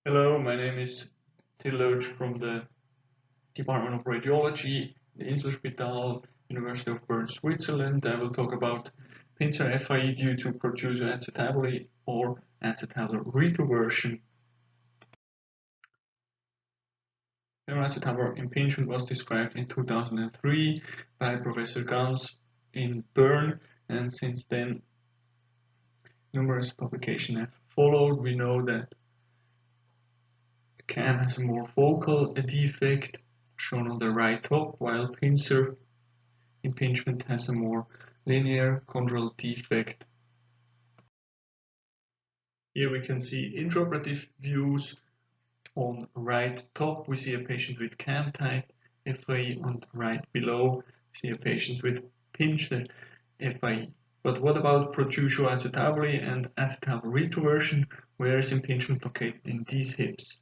Hello, my name is Till Loach from the Department of Radiology, the Inselspital, University of Bern, Switzerland. I will talk about Pincer FAI due to protrusion acetabular or acetabular retroversion. Acetabular impingement was described in 2003 by Professor Gans in Bern, and since then numerous publications have followed. We know that CAM has a more focal defect shown on the right top, while Pincer impingement has a more linear chondral defect. Here we can see intraoperative views. On right top we see a patient with CAM type FAI, on the right below we see a patient with Pincer FAI. But what about protrusion acetabular and acetabular retroversion? Where is impingement located in these hips?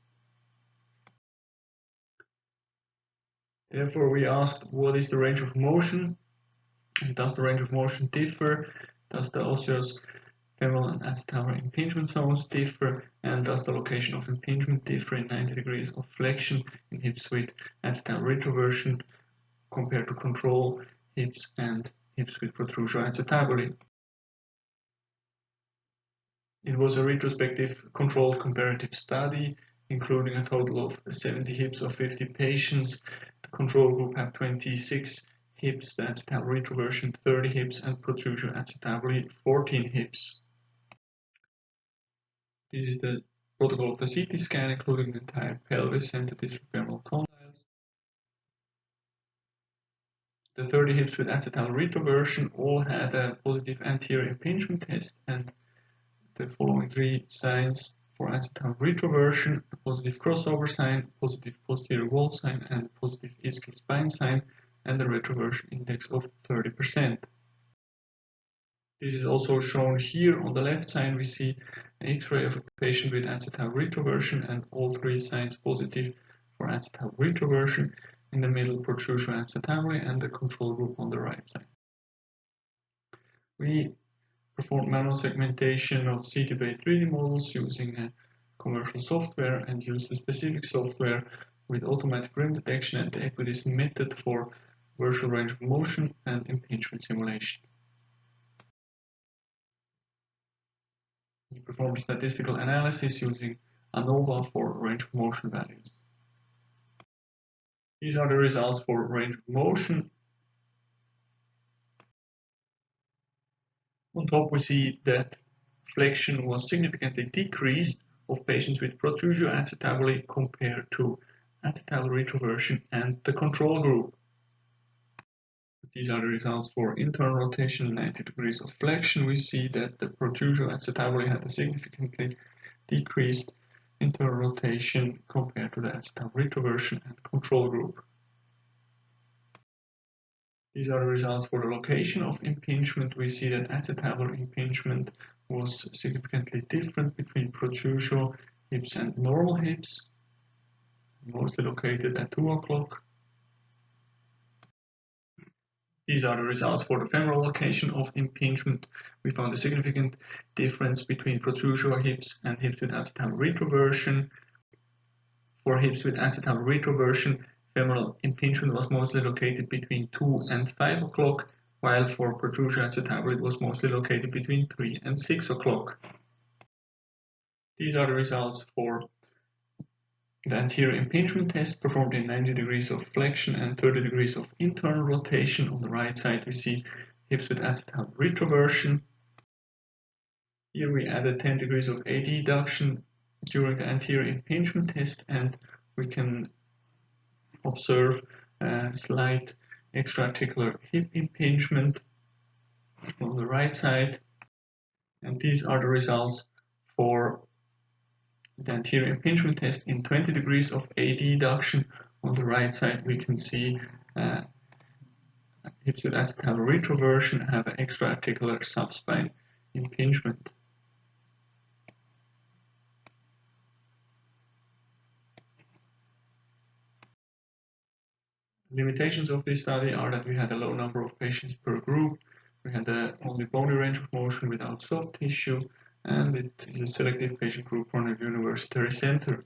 Therefore, we asked what is the range of motion, and does the range of motion differ? Does the osseous, femoral, and acetabular impingement zones differ? And does the location of impingement differ in 90 degrees of flexion in hips with acetabular retroversion compared to control hips and hips with protrusion acetabular? It was a retrospective controlled comparative study including a total of 70 hips of 50 patients. The control group had 26 hips, the acetabular retroversion 30 hips, and protrusion acetabular 14 hips. This is the protocol of the CT scan, including the entire pelvis and the distal femoral condyles. The 30 hips with acetabular retroversion all had a positive anterior impingement test, and the following three signs for acetabular retroversion: a positive crossover sign, positive posterior wall sign, and positive ischial spine sign, and a retroversion index of 30%. This is also shown here on the left side. We see an X-ray of a patient with acetabular retroversion and all three signs positive for acetabular retroversion. In the middle, protrusion acetabular, and the control group on the right side. We performed manual segmentation of CT-based 3D models using commercial software and used a specific software with automatic rim detection and the equidistant method for virtual range of motion and impingement simulation. We performed statistical analysis using ANOVA for range of motion values. These are the results for range of motion. On top we see that flexion was significantly decreased of patients with protrusion acetabular compared to acetabular retroversion and the control group. These are the results for internal rotation, 90 degrees of flexion. We see that the protrusion acetabular had a significantly decreased internal rotation compared to the acetabular retroversion and control group. These are the results for the location of impingement. We see that acetabular impingement was significantly different between protrusion hips and normal hips, mostly located at 2 o'clock. These are the results for the femoral location of impingement. We found a significant difference between protrusion hips and hips with acetabular retroversion. For hips with acetabular retroversion, femoral impingement was mostly located between 2 and 5 o'clock, while for protrusion acetabular it was mostly located between 3 and 6 o'clock. These are the results for the anterior impingement test performed in 90 degrees of flexion and 30 degrees of internal rotation. On the right side we see hips with acetabular retroversion. Here we added 10 degrees of adduction during the anterior impingement test, and we can observe a slight extraarticular hip impingement on the right side. And these are the results for the anterior impingement test in 20 degrees of adduction. On the right side we can see hips with acetabular retroversion have an extraarticular subspine impingement. Limitations of this study are that we had a low number of patients per group. We had only bony range of motion without soft tissue, and it is a selected patient group from a university center.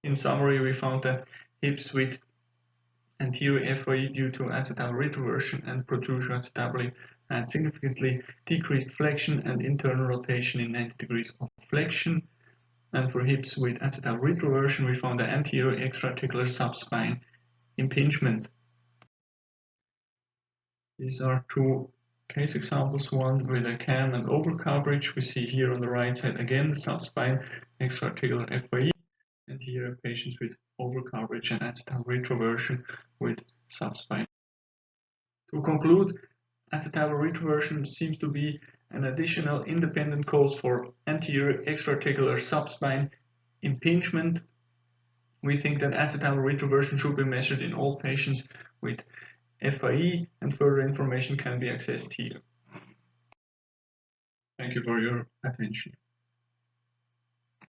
In summary, we found that hips with anterior FAI due to acetabular retroversion and protrusion acetabuli had significantly decreased flexion and internal rotation in 90 degrees of flexion. And for hips with acetabular retroversion, we found the anterior extraarticular subspine impingement. These are two case examples, one with a cam and overcoverage. We see here on the right side again the subspine extraarticular FAI, and here patients with overcoverage and acetabular retroversion with subspine. To conclude, acetabular retroversion seems to be an additional independent cause for anterior extraarticular subspine impingement. We think that acetabular retroversion should be measured in all patients with FAI, and further information can be accessed here. Thank you for your attention.